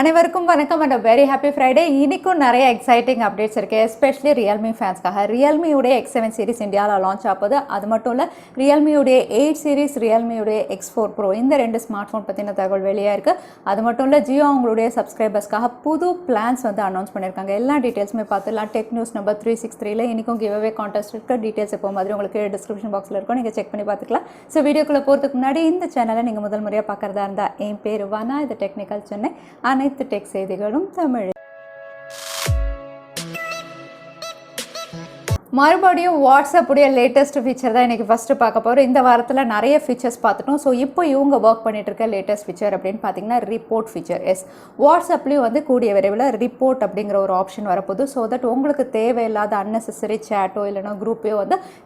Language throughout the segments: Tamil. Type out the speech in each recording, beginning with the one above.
அனைவருக்கும் வணக்கம் அண்ட் வெரி ஹாப்பி ஃப்ரைடே. இன்னைக்கும் நிறைய எக்ஸைட்டிங் அப்டேட்ஸ் இருக்குது, எஸ்பெஷலி ரியல்மி ஃபேன்ஸ்க்காக. ரியல்மியுடைய X7 சீரிஸ் இந்தியாவில் லான்ச் ஆகுது. அது மட்டும் இல்லை, ரியல்மியுடைய 8 சீரிஸ், ரியல்மியுடைய X4 ப்ரோ, இந்த ரெண்டு ஸ்மார்ட் ஃபோன் பற்றின தகவல் வெளியாக இருக்குது. அது மட்டும் இல்லை, ஜியோ அவங்களுடைய சப்ஸ்கிரைபர்ஸ்க்காக புது பிளான்ஸ் அனௌன்ஸ் பண்ணியிருக்காங்க. எல்லா டீட்டெயில்ஸுமே பார்த்துலாம். டெக் நியூஸ் நம்பர் 363 இன்றைக்கும் கிவ்அவே கான்டெஸ்ட் இருக்க டீட்டெயில்ஸ் எப்போ மாதிரி உங்களுக்கு டிஸ்கிரிப்ஷன் பாக்ஸில் இருக்கும், நீங்கள் செக் பண்ணி பார்த்துக்கலாம். ஸோ வீடியோக்குள்ளே போகிறதுக்கு முன்னாடி இந்த சேனலை நீங்கள் முதல் முறையாக பார்க்குறதா இருந்தால், என் பேர் வானா, இது டெக்னிக்கல் சென்னை, அனைத்து டெக் செய்திகளும் தமிழ். மறுபடியும் வாட்ஸ்அப்புடைய லேட்டஸ்ட் ஃபீச்சர் தான் இன்றைக்கி ஃபஸ்ட்டு பார்க்க போகிறோம். இந்த வாரத்தில் நிறைய ஃபீச்சர்ஸ் பார்த்துட்டோம். ஸோ இப்போ இவங்க ஒர்க் பண்ணிட்டு இருக்க லேட்டஸ்ட் ஃபீச்சர் அப்படின்னு பார்த்தீங்கன்னா ரிப்போர்ட் ஃபீச்சர். வாட்ஸ்அப்லேயும் கூடிய விரைவில் ரிப்போர்ட் அப்படிங்கிற ஒரு ஆப்ஷன் வரப்போகுது. ஸோ தட் உங்களுக்கு தேவையில்லாத அன்னெசரி சேட்டோ இல்லைனா குரூப்பையோ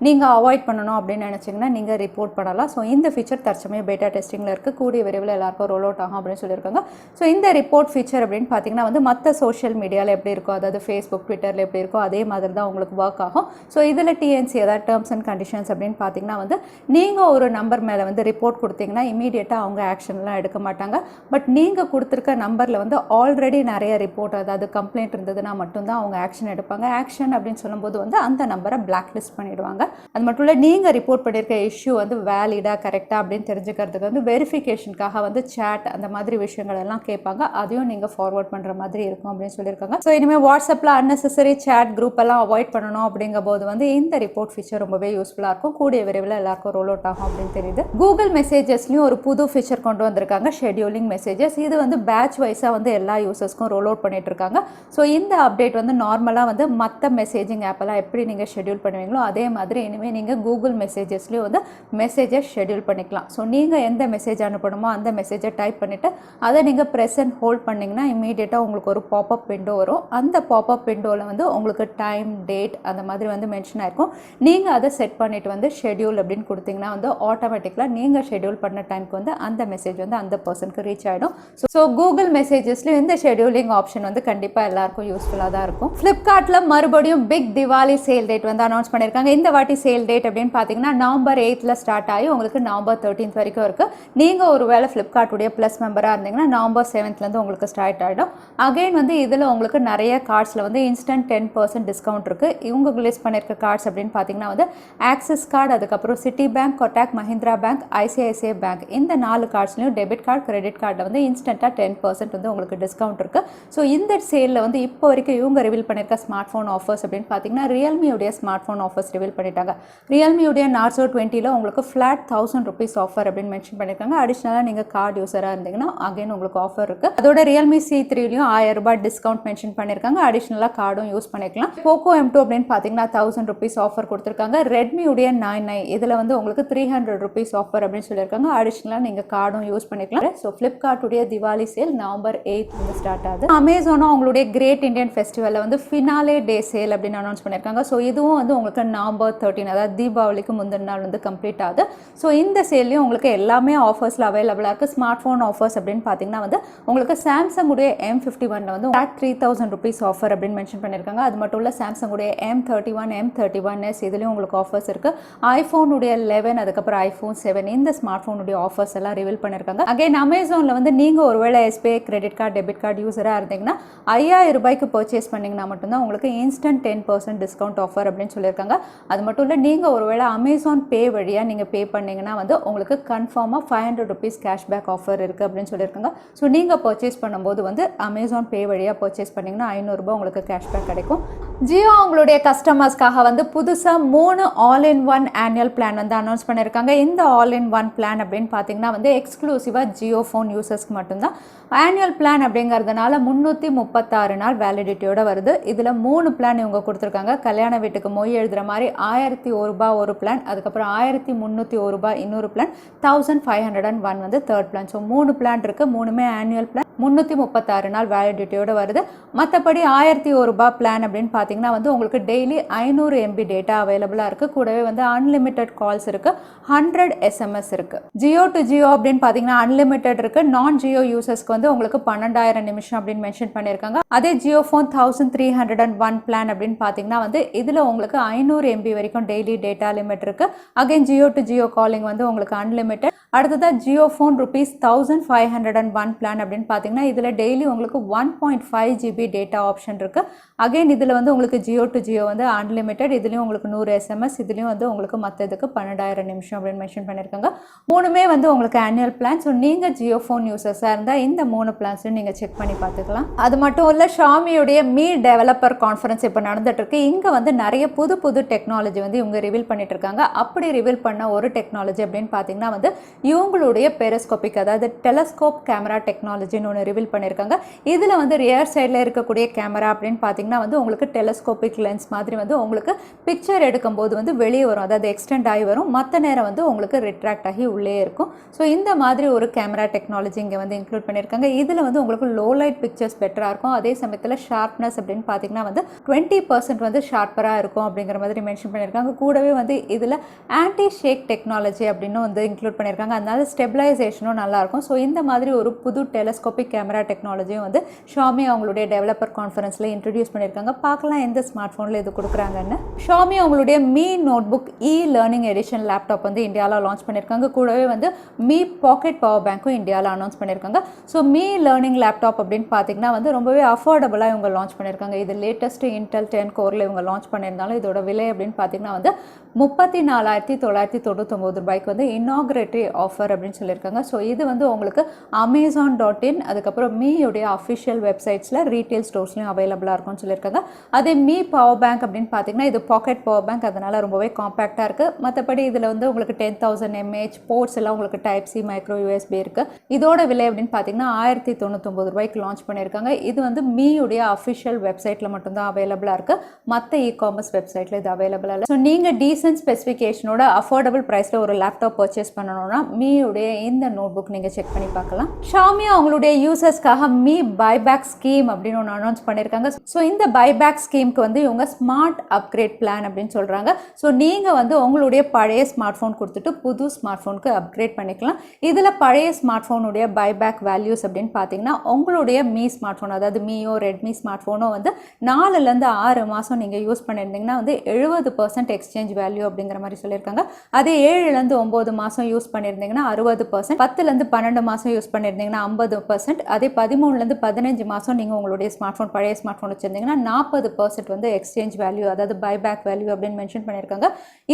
நீங்கள் அவாய்ட் பண்ணணும் அப்படின்னு நினச்சிங்கன்னா நீங்கள் ரிப்போர்ட் பண்ணலாம். ஸோ இந்த ஃபீச்சர் தற்சமயம் பேட்டா டெஸ்டிங்கில் இருக்குது, கூடிய விரைவில் எல்லாருக்கும் ரோல் அவுட் ஆகும் அப்படின்னு சொல்லியிருக்காங்க. ஸோ இந்த ரிப்போர்ட் ஃபீச்சர் அப்படின்னு பார்த்தீங்கன்னா மற்ற சோஷியல் மீடியாவில் எப்படி இருக்கோ, அதாவது ஃபேஸ்புக், ட்விட்டரில் எப்படி இருக்கோ அதே மாதிரி தான் உங்களுக்கு ஒர்க் ஆகும். ஸோ இதில் டிஎன்சி அதாவது டேர்ம்ஸ் அண்ட் கண்டிஷன்ஸ் அப்படின்னு பார்த்தீங்கன்னா நீங்கள் ஒரு நம்பர் மேலே ரிப்போர்ட் கொடுத்தீங்கன்னா இமீடியட்டாக அவங்க ஆக்ஷன்லாம் எடுக்க மாட்டாங்க. பட் நீங்கள் கொடுத்துருக்க நம்பரில் ஆல்ரெடி நிறைய ரிப்போர்ட் அதாவது கம்ப்ளைண்ட் இருந்ததுன்னா மட்டும்தான் அவங்க ஆக்ஷன் எடுப்பாங்க. ஆக்ஷன் அப்படின்னு சொல்லும்போது அந்த நம்பரை பிளாக் லிஸ்ட் பண்ணிடுவாங்க. அது மட்டும் இல்லை, நீங்கள் ரிப்போர்ட் பண்ணியிருக்க இஷ்யூ வேலிடாக கரெக்டாக அப்படின்னு தெரிஞ்சுக்கிறதுக்கு வெரிஃபிகேஷனுக்காக சேட் அந்த மாதிரி விஷயங்கள் எல்லாம் கேட்பாங்க. அதையும் நீங்கள் ஃபார்வர்ட் பண்ணுற மாதிரி இருக்கும் அப்படின்னு சொல்லியிருக்காங்க. ஸோ இனிமேல் வாட்ஸ்அப்பில் அன்னெசரி சேட் குரூப் எல்லாம் அவாய்ட் பண்ணணும் அப்படிங்கும் போது இந்த ரிப்போர்ட் ஃபீச்சர் ரொம்பவே யூஸ்ஃபுல்லாக இருக்கும். கூடிய விரைவில் எல்லாருக்கும் ரோல் அவுட் ஆகும் அப்படின்னு தெரியுது. கூகுள் மெசேஜஸ்லையும் ஒரு புது ஃபீச்சர் கொண்டு வந்திருக்காங்க, ஷெட்யூலிங் மெசேஜஸ். இது பேட்ச் வைஸாக எல்லா யூசர்ஸ்க்கும் ரோல் அவுட் பண்ணிட்டு இருக்காங்க. ஸோ இந்த அப்டேட் நார்மலாக மற்ற மெசேஜிங் ஆப்பெல்லாம் எப்படி நீங்கள் ஷெட்யூல் பண்ணுவீங்களோ அதே மாதிரி இனிமேல் நீங்கள் கூகுள் மெசேஜஸ்லையும் மெசேஜஸ் ஷெட்யூல் பண்ணிக்கலாம். ஸோ நீங்கள் எந்த மெசேஜ் அனுப்பணுமோ அந்த மெசேஜை டைப் பண்ணிவிட்டு அதை நீங்கள் ப்ரெஸ் அண்ட் ஹோல்ட் பண்ணிங்கன்னா இமீடியட்டாக உங்களுக்கு ஒரு பாப்அப் விண்டோ வரும். அந்த பாப்அப் விண்டோவில் உங்களுக்கு டைம், டேட் அந்த மாதிரி மென்ஷன் ஆயிருக்கும். நீங்கள் அதை செட் பண்ணிட்டு ஷெட்யூல் அப்படின்னு கொடுத்தீங்கன்னா ஆட்டோமேட்டிக்கலாக நீங்கள் ஷெட்யூல் பண்ண டைமுக்கு அந்த மெசேஜ் அந்த பர்சனுக்கு ரீச் ஆகிடும். ஸோ கூகுள் மெசேஜஸ்லையும் இந்த ஷெட்யூலிங் ஆப்ஷன் கண்டிப்பாக எல்லாருக்கும் யூஸ்ஃபுல்லாக தான் இருக்கும். ஃப்ளிப்கார்ட்டில் மறுபடியும் big Diwali sale date announce பண்ணியிருக்காங்க. இந்த வாட்டி சேல் டேட் அப்படின்னு பார்த்தீங்கன்னா நவம்பர் 8 ஸ்டார்ட் ஆகி உங்களுக்கு நவம்பர் 13 வரைக்கும் இருக்குது. நீங்கள் ஒரு வேளை ஃப்ளிப்கார்ட்டுடைய ப்ளஸ் மெம்பராக இருந்தீங்கன்னா நவம்பர் 7 உங்களுக்கு ஸ்டார்ட் ஆகிடும். அகைன் இதில் உங்களுக்கு நிறைய கார்ட்ஸில் இன்ஸ்டன்ட் 10% டிஸ்கவுண்ட் இருக்குது. இவங்க லிஸ்ட் பண்ணியிருக்க கார்ட்ஸ் அப்படின்னு பார்த்தீங்கன்னா ஆக்சிஸ் கார்டு, அதுக்கப்புறம் city bank, Kotak Mahindra bank, ICICI bank, இந்த 4 கார்ட்ஸ்லையும் டெபிட் கார்டு, கிரெடிட் கார்டில் இன்ஸ்டண்ட்டாக 10% உங்களுக்கு டிஸ்கவுண்ட் இருக்குது. ஸோ இந்த சேலில் இப்போ வரைக்கும் இவங்க ரிவீல் பண்ணியிருக்க ஸ்மார்ட் ஃபோன் ஆஃபர்ஸ் அப்படின்னு பார்த்தீங்கன்னா ரியல்மியுடைய ஸ்மார்ட் ஃபோன் ஆஃபர்ஸ் ரிவீல் பண்ணிட்டாங்க. ரியல்மியுடைய நார்சோ 20 உங்களுக்கு ஃப்ளாட் 1000 rupees ஆஃபர் அப்படின்னு மென்ஷன் பண்ணியிருக்காங்க. அடிஷ்னலாக நீங்கள் கார்டு யூஸராக இருந்தீங்கன்னா அகைன் உங்களுக்கு ஆஃபர் இருக்குது. அதோட ரியல்மி C3லையும் 1000 ரூபாய் டிஸ்கவுண்ட் மென்ஷன் பண்ணியிருக்காங்க. அடிஷ்னலாக கார்டும் யூஸ் பண்ணிக்கலாம். போக்கோ M2 அப்படின்னு பார்த்தீங்கன்னா 1000 rupees ஆஃபர் கொடுத்துருக்காங்க. ரெட்மியுடைய 9i இதில் உங்களுக்கு 300 rupees ஆஃபர் அப்படின்னு சொல்லியிருக்காங்க. அடிஷ்னலாக நீங்கள் கார்டும் யூஸ் பண்ணிக்கலாம். ஸோ ஃப்ளிப்கார்ட்டுடைய திவாலி சேல் நவம்பர் 8 ஸ்டார்ட் ஆகுது. அமேசானும் அவங்களுடைய கிரேட் இண்டியன் ஃபெஸ்டிவலில் ஃபினாலே டே சேல் அப்படின்னு அனௌன்ஸ் பண்ணியிருக்காங்க. ஸோ இதுவும் உங்களுக்கு நவம்பர் 13 அதாவது தீபாவளிக்கு முந்தின நாள் கம்ப்ளீட் ஆகுது. ஸோ இந்த சேல்லையும் உங்களுக்கு எல்லாமே ஆஃபர்ஸில் அவைலபிளாக இருக்குது. ஸ்மார்ட் ஃபோன் ஆஃபர்ஸ் அப்படின்னு பார்த்தீங்கன்னா உங்களுக்கு சாம்சங்குடைய M51 3000 rupees ஆஃபர் அப்படின்னு மென்ஷன் பண்ணியிருக்காங்க. அது மட்டும் இல்லை, சாம்சங்குடைய M31, M31s இதுலேயும் உங்களுக்கு ஆஃபர்ஸ் இருக்குது. ஐஃபோனுடைய 11 அதுக்கப்புறம் ஐஃபோன் 7 இந்த ஸ்மார்ட் ஃபோனுடைய ஆஃபர்ஸ் எல்லாம் ரிவீல் பண்ணியிருக்காங்க. அகைன் அமேசானில் நீங்கள் ஒருவேளை SBI credit card, debit card யூஸராக இருந்தீங்கன்னா 5000 ரூபாய்க்கு பர்ச்சேஸ் பண்ணிங்கன்னா மட்டும்தான் உங்களுக்கு இன்ஸ்டன்ட் 10% டிஸ்கவுண்ட் ஆஃபர் அப்படின்னு சொல்லியிருக்காங்க. அது மட்டும் இல்லை, நீங்கள் ஒருவேளை அமேசான் பே வழியாக நீங்கள் பே பண்ணிங்கன்னா உங்களுக்கு கன்ஃபார்மாக 500 rupees கேஷ்பேக் ஆஃபர் இருக்குது அப்படின்னு சொல்லியிருக்காங்க. ஸோ நீங்கள் பர்ச்சேஸ் பண்ணும்போது அமேசான் பே வழியாக பர்ச்சேஸ் பண்ணிங்கன்னா 500 ரூபாய் உங்களுக்கு கேஷ்பேக் கிடைக்கும். ஜியோ அவங்களுடைய கஸ்டமர்ஸ்க்காக புதுசாக 3 all-in-one ஆனுவல் பிளான் அனௌன்ஸ் பண்ணியிருக்காங்க. இந்த all-in-one பிளான் அப்படின்னு பார்த்தீங்கன்னா எக்ஸ்க்ளூசிவாக ஜியோ ஃபோன் யூசர்ஸ்க்கு மட்டும்தான். ஆனுவல் பிளான் அப்படிங்கிறதுனால 336 நாள் வேலிடிட்டியோட வருது. இதில் 3 பிளான் இவங்க கொடுத்துருக்காங்க. கல்யாண வீட்டுக்கு மொய் எழுதுகிற மாதிரி 1001 ரூபாய் ஒரு பிளான், அதுக்கப்புறம் 1301 ரூபாய் இன்னொரு plan, 1501 third plan. So 3 plan இருக்குது. 3மே ஆனுவல் பிளான், 336 நாள் வேலிடிட்டியோட வருது. மற்றபடி 1001 ரூபாய் பிளான் அப்படின்னு பார்த்தீங்கன்னா பார்த்தீங்கன்னா வந்து உங்களுக்கு டெய்லி 500 MB டேட்டா அவைலபிளாக இருக்குது. கூடவே வந்து அன்லிமிட்டெட் கால்ஸ் இருக்குது, 100 SMS இருக்குது. ஜியோ டு ஜியோ அப்படின்னு பார்த்தீங்கன்னா அன்லிமிட்டெட் இருக்குது. நான் ஜியோ யூசர்ஸ்க்கு வந்து உங்களுக்கு 12,000 நிமிஷம் அப்படின்னு மென்ஷன் பண்ணியிருக்காங்க. அதே ஜியோ ஃபோன் 1301 பிளான் அப்படின்னு பார்த்தீங்கன்னா வந்து இதில் உங்களுக்கு 500 MB வரைக்கும் டெய்லி டேட்டா லிமிட் இருக்குது. Again Jio to Jio calling வந்து உங்களுக்கு அன்லிமிட்டெட். அடுத்ததாக ஜியோ ஃபோன் ₹1501 பிளான் அப்படின்னு பார்த்தீங்கன்னா இதில் டெய்லி உங்களுக்கு 1.5 GB டேட்டா ஆப்ஷன் இருக்குது. அகைன் இதில் வந்து உங்களுக்கு ஜியோ டு ஜியோ வந்து அன்லிமிட்டெட். இதுலேயும் உங்களுக்கு 100 SMS, இதுலேயும் வந்து உங்களுக்கு மற்றதுக்கு 12,000 நிமிஷம் அப்படின்னு மென்ஷன் பண்ணியிருக்காங்க. மூணுமே வந்து உங்களுக்கு ஆனுவல் பிளான். ஸோ நீங்கள் ஜியோ ஃபோன் யூசர்ஸாக இருந்தால் இந்த 3 பிளான்ஸையும் நீங்கள் செக் பண்ணி பார்த்துக்கலாம். அது மட்டும் இல்லை, ஷாமியுடைய மீ டெவலப்பர் கான்ஃபரன்ஸ் இப்போ நடந்துட்டு இருக்கு. இங்கே வந்து நிறைய புது டெக்னாலஜி வந்து இவங்க ரிவீல் பண்ணிட்டு இருக்காங்க. அப்படி ரிவீல் பண்ண ஒரு டெக்னாலஜி அப்படின்னு பார்த்தீங்கன்னா வந்து இவங்களுடைய பெரிஸ்கோபிக், அதாவது டெலஸ்கோப் கேமரா டெக்னாலஜின்னு ஒன்று ரிவீல் பண்ணியிருக்காங்க. இதில் வந்து ரியர் சைடில் இருக்கக்கூடிய கேமரா அப்படின்னு பார்த்தீங்கன்னா வந்து உங்களுக்கு டெலஸ்கோபிக் லென்ஸ் மாதிரி வந்து உங்களுக்கு பிக்சர் எடுக்கும்போது வந்து வெளியே வரும், அதாவது எக்ஸ்டெண்ட் ஆகி வரும். மற்ற நேரம் வந்து உங்களுக்கு ரிட்ராக்ட் ஆகி உள்ளே இருக்கும். ஸோ இந்த மாதிரி ஒரு கேமரா டெக்னாலஜி இங்கே வந்து இன்க்ளூட் பண்ணியிருக்காங்க. இதில் வந்து உங்களுக்கு லோ லைட் பிக்சர்ஸ் பெட்டராக இருக்கும். அதே சமயத்தில் ஷார்ப்னஸ் அப்படின்னு பார்த்தீங்கன்னா வந்து 20% வந்து ஷார்ப்பராக இருக்கும் அப்படிங்கிற மாதிரி மென்ஷன் பண்ணியிருக்காங்க. கூடவே வந்து இதில் ஆன்டி ஷேக் டெக்னாலஜி அப்படின்னு வந்து இன்க்ளூட் பண்ணியிருக்காங்க. அதனால ஸ்டெபிலைசேஷனும் நல்லாயிருக்கும். ஸோ இந்த மாதிரி ஒரு புது டெலஸ்கோபிக் கேமரா டெக்னாலஜியும் வந்து ஷாமி அவங்களுடைய டெவலப்பர் கான்ஃபரன்ஸில் இன்ட்ரடியூஸ் பண்ணியிருக்காங்க. பார்க்கலாம் எந்த ஸ்மார்ட் ஃபோனில் இது கொடுக்குறாங்கன்னு. ஷாமி அவங்களுடைய Mi notebook learning edition laptop வந்து இந்தியாவில் லான்ச் பண்ணியிருக்காங்க. கூடவே வந்து மீ பாக்கெட் பவர் பேங்க்கும் இந்தியாவில் அனௌன்ஸ் பண்ணியிருக்காங்க. ஸோ மீ லேர்னிங் லேப்டாப் அப்படின்னு பார்த்தீங்கன்னா வந்து ரொம்பவே அஃபோர்டபுளாக இவங்க லான்ச் பண்ணியிருக்காங்க. இது லேட்டஸ்ட் இன்டெல் 10 கோரில் இவங்க லான்ச் பண்ணியிருந்தாலும் இதோட விலை அப்படின்னு பார்த்தீங்கன்னா வந்து ₹34,999 வந்து இனாகிரேட்டரி ஆஃபர் அப்படின்னு சொல்லியிருக்காங்க. ஸோ இது வந்து உங்களுக்கு Amazon.in அதுக்கப்புறம் மீயுடைய அஃபிஷியல் வெப்சைட்ஸில் ரீட்டைல் ஸ்டோர்ஸ்லையும் அவைலபிளாக இருக்கும்னு சொல்லியிருக்காங்க. அதே மீ பவர் பேங்க் அப்படின்னு பார்த்தீங்கன்னா இது பாக்கெட் பவர் பேங்க், அதனால் ரொம்பவே காம்பேக்டாக இருக்குது. மற்றபடி இதில் வந்து உங்களுக்கு 10,000 mAh போர்ட்ஸ் எல்லாம் உங்களுக்கு டைப் சி மைக்ரோ USB இருக்குது. இதோட விலை அப்படின்னு பார்த்தீங்கன்னா ₹1,099 லான்ச் பண்ணியிருக்காங்க. இது வந்து மீயுடைய அஃபிஷியல் வெப்சைட்டில் மட்டும்தான் அவைலபிளாக இருக்குது. மற்ற காமர்ஸ் வெப்சைட்டில் இது அவைலபிளாக இல்லை. ஸோ நீங்கள் டீசன்ட் ஸ்பெசிஃபிகேஷனோட அஃபோர்டபுள் ப்ரைஸில் ஒரு லேப்டாப் பர்ச்சேஸ் பண்ணணும்னா மீயுடைய இந்த நோட் புக் நீங்கள் செக் பண்ணி பார்க்கலாம். ஷாமி அவங்களுடைய யூசர்ஸ்க்காக மீ பைபேக் ஸ்கீம் அப்படின்னு ஒன்று அனௌன்ஸ் பண்ணியிருக்காங்க. ஸோ இந்த பைபேக் ஸ்கீமுக்கு வந்து இவங்க ஸ்மார்ட் அப்கிரேட் பிளான் அப்படின்னு சொல்கிறாங்க. ஸோ நீங்கள் வந்து உங்களுடைய பழைய ஸ்மார்ட் ஃபோன் கொடுத்துட்டு புது ஸ்மார்ட் ஃபோனுக்கு அப்கிரேட் பண்ணிக்கலாம். இதில் பழைய ஸ்மார்ட் ஃபோனுடைய பைபேக் வேல்யூஸ் அப்படின்னு பார்த்தீங்கன்னா உங்களுடைய மீ ஸ்மார்ட் ஃபோன், அதாவது மீயோ ரெட்மி ஸ்மார்ட் ஃபோனோ வந்து 4லேருந்து 6 மாதம் நீங்கள் யூஸ் பண்ணியிருந்தீங்கன்னா வந்து 70% எக்ஸ்சேஞ்ச் வேல்யூ அப்படிங்கிற மாதிரி சொல்லியிருக்காங்க. அதே 7லேருந்து 9 மாதம் யூஸ் பண்ணியிருந்தீங்கன்னா 60%, 10லேருந்து 12 மாதம் யூஸ் பண்ணியிருந்தீங்கன்னா 50%, அதே 13லேருந்து 15 மாதம் நீங்கள் உங்களுடைய ஸ்மார்ட் ஃபோன் பழைய ஸ்மார்ட் ஃபோன் வச்சுருந்தீங்கன்னா 40% வந்து எக்ஸ்சேஞ்ச் வேல்யூ, அதாவது பைபேக் வேல்யூ அப்படின்னு மென்ஷன் பண்ணியிருக்காங்க.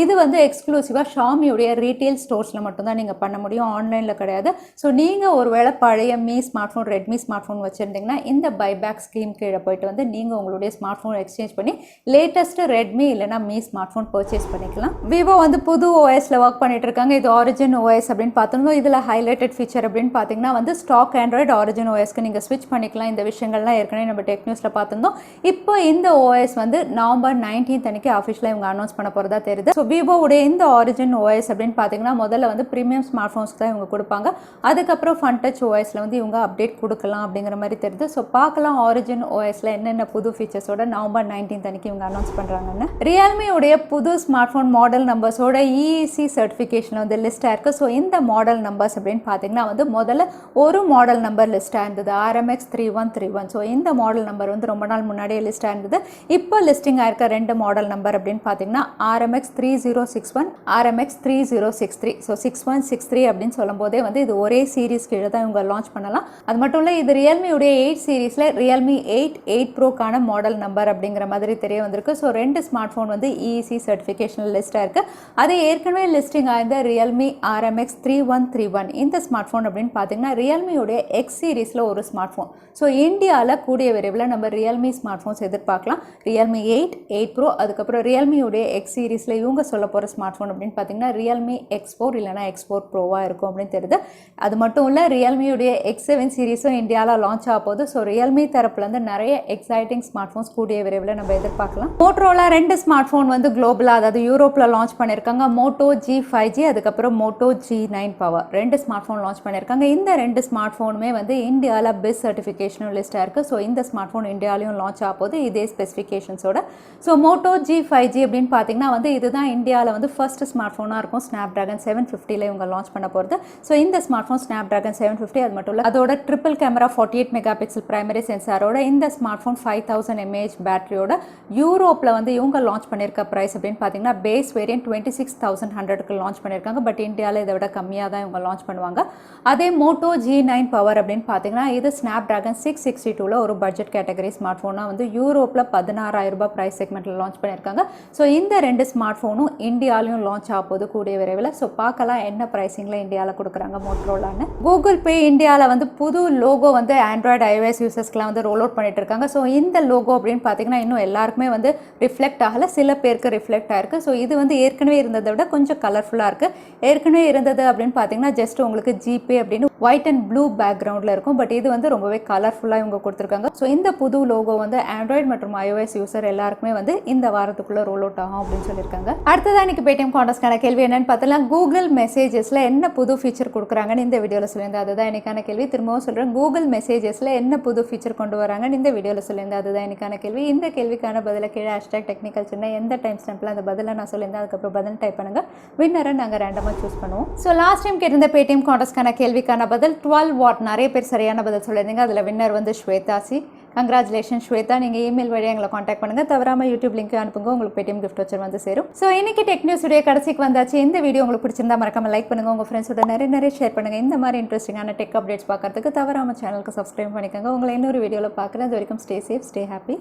இது வந்து எக்ஸ்க்ளூசிவாக ஷாமியுடைய ரீட்டைல் ஸ்டோர்ஸில் மட்டும்தான் நீங்கள் பண்ண முடியும், ஆன்லைனில் கிடையாது. ஸோ நீங்கள் ஒருவேளை பழைய me smart phone Redmi smart phone வச்சுருந்தீங்கன்னா இந்த பைபேக் ஸ்கீம் கீழே போயிட்டு வந்து நீங்கள் உங்களுடைய ஸ்மார்ட் ஃபோன் எக்ஸ்சேஞ்ச் பண்ணி லேட்டஸ்ட் ரெட்மி இல்லைனா மீ ஸ்மார்ட் ஃபோன் பர்ச்சேஸ் பண்ணிக்கலாம். விவோ வந்து புது ஓஎஸ்ல ஒர்க் பண்ணிட்டு இருக்காங்க. இது ஆரிஜின் ஓஎஸ் அப்படின்னு பார்த்தோம்னா இதில் ஹைலைட்டட் ஃபீச்சர் அப்படின்னு பார்த்தீங்கன்னா வந்து ஸ்டாக் ஆண்ட்ராய்டு ஆரிஜின் ஓஎஸ்க்கு நீங்கள் ஸ்விட்ச் பண்ணிக்கலாம். இந்த விஷயங்கள்லாம் ஏற்கனவே நம்ம டெக் நியூஸில் பார்த்துருந்தோம். இப்போ இந்த ஓஎஸ் வந்து நவம்பர் 19 அன்னைக்கு அஃபிஷியலாக இவங்க அனௌன்ஸ் பண்ண போகிறதா தெரியுது. ஸோ விவோவுடைய இந்த ஆரிஜின் ஓஎஸ் அப்படின்னு பார்த்தீங்கன்னா முதல்ல வந்து ப்ரீமியம் ஸ்மார்ட் ஃபோன்ஸ்க்கு தான் இவங்க கொடுப்பாங்க. அதுக்கப்புறம் ஃபன் டச் ஓஎஸ்ல வந்து இவங்க அப்டேட் கொடுக்கலாம் அப்படிங்கிற மாதிரி தெரியுது. ஸோ பார்க்கலாம் ஆரிஜின் ஓஎஸ்ல என்னென்ன புது ஃபீச்சர்ஸோட நவம்பர் 19 அன்னைக்கு இவங்க அனௌன்ஸ் பண்ணுறாங்கன்னு. ரியல்மியுடைய புது ஸ்மார்ட் ஃபோன் மாடல் நம்பர்ஸோட இஇசி சர்டிஃபிகேஷன் வந்து லிஸ்ட்டாக இருக்குது. ஸோ இந்த மாடல் நம்பர்ஸ் அப்படின்னு பார்த்தீங்கன்னா வந்து முதல்ல ஒரு மாடல் நம்பர் லிஸ்ட்டாக இருந்தது, RMX 3131. ஸோ இந்த மாடல் நம்பர் வந்து ரொம்ப நாள் முன்னாடியே லிஸ்ட்டாக இருந்தது. இப்போ லிஸ்டிங் ஆயிருக்க 2 மாடல் நம்பர் அப்படின்னு பார்த்தீங்கன்னா RMX 3061, RMX 3063. ஸோ 6163 அப்படின்னு சொல்லும் போதே வந்து இது ஒரே சீரீஸ் கீழே தான் இவங்க லான்ச் பண்ணலாம். அது மட்டும் இல்லை, இது ரியல்மியுடைய 8 சீரீஸில் ரியல்மி 8 ப்ரோக்கான மாடல் நம்பர் அப்படிங்கிற மாதிரி தெரிய வந்திருக்கு. ஸோ 2 ஸ்மார்ட் ஃபோன் வந்து இஇசி சர்டிஃபிகேஷன் லிஸ்ட்டாக இருக்குது. அது ஏற்கனவே லிஸ்டிங் ஆயிருந்த ரியல்மி RMX 3131 இந்த ஸ்மார்ட் ஃபோன் அப்படின்னு பார்த்தீங்கன்னா ரியல்மியுடைய எக்ஸ் சீரீஸில் ஒரு ஸ்மார்ட் ஃபோன். ஸோ இந்தியாவில் கூடிய விரைவில் நம்ம ரியல்மி ஸ்மார்ட் ஃபோன்ஸ் எதிர்பார்க்கலாம். ரியல்மி 8 ப்ரோ, அதுக்கப்புறம் ரியல்மியுடைய எக்ஸ் சீரீஸில் இவங்க சொல்ல போகிற ஸ்மார்ட் ஃபோன் அப்படின்னு பார்த்தீங்கன்னா ரியல்மி X4 இல்லைனா X4 ப்ரோவாக இருக்கும் அப்படின்னு தெரியுது. அது மட்டும் இல்லை, ரியல்மியுடைய X7 சீரீஸும் இந்தியாவில் லான்ச் ஆக போகுது. ஸோ ரியல்மி தரப்புலேருந்து நிறைய எக்ஸைட்டிங் ஸ்மார்ட் ஃபோன்ஸ் கூடிய விரைவில் நம்ம எதிர்பார்க்கலாம். மோட்டோரோலா 2 ஸ்மார்ட் ஃபோன் வந்து குளோபலாக, அதாவது யூரோப்பில் லான்ச் பண்ணியிருக்காங்க. மோட்டோ G5G அதுக்கப்புறம் Moto G9 power 2 smartphone launch பண்ணியிருக்காங்க. இந்த 2 ஸ்மார்ட் ஃபோனுமே வந்து இந்தியாவில் பிஸ் சர்டிஃபிகேஷனும் லிஸ்ட்டாக இருக்குது. ஸோ இந்த ஸ்மார்ட் ஃபோன் இந்தியாவிலையும் லான்ச் ஆக போகுது. இதே ஸ்பெசிஃபிகேஷன்ஸோட. ஸோ மோட்டோ G5G அப்படின்னு பார்த்தீங்கன்னா வந்து இதுதான் இந்தியாவில் வந்து ஃபர்ஸ்ட் ஸ்மார்ட் ஃபோனாக இருக்கும். ஸ்னாப்ட்ராகன் 750 இவங்க லான்ச் பண்ண போகிறது. ஸோ இந்த ஸ்மார்ட் ஃபோன் ஸ்னாப்ட்ராகன் 750 அது மட்டும் இல்லை, அதோட triple camera 48 mega pixel primary சென்சாரோட இந்த ஸ்மார்ட் ஃபோன் 5000 mAh பேட்டரியோட யூரோப்பில் வந்து இவங்க லான்ச் பண்ணியிருக்க ப்ரைஸ் அப்படின்னு பார்த்தீங்கன்னா பேஸ் வேரியன்ட் 26,100க்கு லான்ச் பண்ணியிருக்காங்க. பட் இந்தியாவில் இதை விட கம்மியாக தான் இவங்க லான்ச் பண்ணுவாங்க. அதே மோட்டோ G9 பவர் அப்படின்னு பார்த்தீங்கன்னா இது ஸ்னாப்ட்ராகன் 662ல ஒரு பட்ஜெட் கேட்டகரி ஸ்மார்ட் ஃபோனாக வந்து யூரோப்பில் 16,000 ரூபாய் ப்ரைஸ் செக்மெண்ட்டில் லான்ச் பண்ணியிருக்காங்க. ஸோ இந்த ரெண்டு ஸ்மார்ட் ஃபோனும் இந்தியாலையும் லான்ச் ஆக போது கூடிய விரைவில். ஸோ பார்க்கலாம் என்ன ப்ரைஸிங்கில் இந்தியாவில் கொடுக்குறாங்க மோட்டோரோலான்னு. கூகுள் பே இந்தியாவில் வந்து புது லோகோ வந்து ஆண்ட்ராய்டு iOS யூசர்ஸ்க்குலாம் வந்து ரோல் அவுட் பண்ணிட்டு இருக்காங்க. ஸோ இந்த லோகோ அப்படின்னு பார்த்தீங்கன்னா இன்னும் எல்லாருக்குமே வந்து ரிஃப்ளெக்ட் ஆகலை, சில பேருக்கு ரிஃப்ளெக்ட் ஆயிருக்கு. ஸோ இது வந்து ஏற்கனவே இருந்ததை விட கொஞ்சம் கலர்ஃபுல்லாக இருக்குது. ஏற்கனவே இருந்தது அப்படின்னு பார்த்தீங்கன்னா ஜஸ்ட் உங்களுக்கு ஜிபே அப்படின்னு ஒயிட் அண்ட் ப்ளூ பேக்ரவுண்டில் இருக்கும். பட் இது வந்து ரொம்பவே கலர்ஃபுல்லாக இவங்க கொடுத்துருக்காங்க. ஸோ இந்த புது லோகோ வந்து ஆண்ட்ராய்டு மற்றும் iOS யூசர் எல்லாருக்குமே வந்து இந்த வாரத்துக்குள்ளே ரோல் அவுட் ஆகும் அப்படின்னு சொல்லியிருக்காங்க. அடுத்ததான் இன்னைக்கு பேடிஎம் கான்டெஸ்ட்கான கேள்வி என்னன்னு பார்த்தலாம், கூகுள் மெசேஜஸில் என்ன புது ஃபீச்சர் கொடுக்குறாங்கன்னு இந்த வீடியோவில் சொல்லியிருந்தேன். அதுதான் எனக்கான கேள்வி. திரும்பவும் சொல்கிறேன், கூகுள் மெசேஜஸில் என்ன புது ஃபீச்சர் கொண்டு வராங்கன்னு இந்த வீடியோவில் சொல்லியிருந்தேன். அதுதான் எனக்கான கேள்வி. இந்த கேள்விக்கான பதிலை கீழே #technicalchennai எந்த டைம் ஸ்டாம்பில் அந்த பதிலை நான் சொல்லியிருந்தேன் அதுக்கப்புறம் பதில் டைப் பண்ணுங்கள். வின்னரை நாங்கள் ரேண்டமாக சூஸ் பண்ணுவோம். ஸோ லாஸ்ட் டைம் கேட்டிருந்த பேடிஎம் கான்டெஸ்ட்கான கேள்விக்கான பதில் 12 வாட். நிறைய பேர் சரியான பதில் சொல்லியிருந்தீங்க. அதில் வின்னர் வந்து ஸ்வேதாசி. கங்க்ராச்சுலேஷன் ஸ்வேதா. நீங்கள் இமெயில் வழியாக எங்களை காண்டாக்ட் பண்ணுங்கள். தவறாமல் யூடியூப் லிங்க் அனுப்புங்க, உங்களுக்கு பேடிஎம் கிஃப்ட் வச்சர் வந்து சேரும். ஸோ இன்னைக்கு டெக் நியூஸ் உடைய கடைசிக்கு வந்தாச்சு. இந்த வீடியோ உங்களுக்கு பிடிச்சிருந்தா மறக்காம லைக் பண்ணுங்கள், உங்கள் ஃப்ரெண்ட்ஸோட நிறைய ஷேர் பண்ணுங்கள். இந்த மாதிரி இன்ட்ரெஸ்டிங்கான டெக் அப்டேட்ஸ் பார்க்கறதுக்கு தவறாமல் சேனலுக்கு சப்ஸ்கிரைப் பண்ணிக்கோங்க. உங்களை இன்னொரு வீடியோவில் பார்க்குறேன். அது வரைக்கும் ஸ்டே சேஃப், ஸ்டே ஹாப்பி.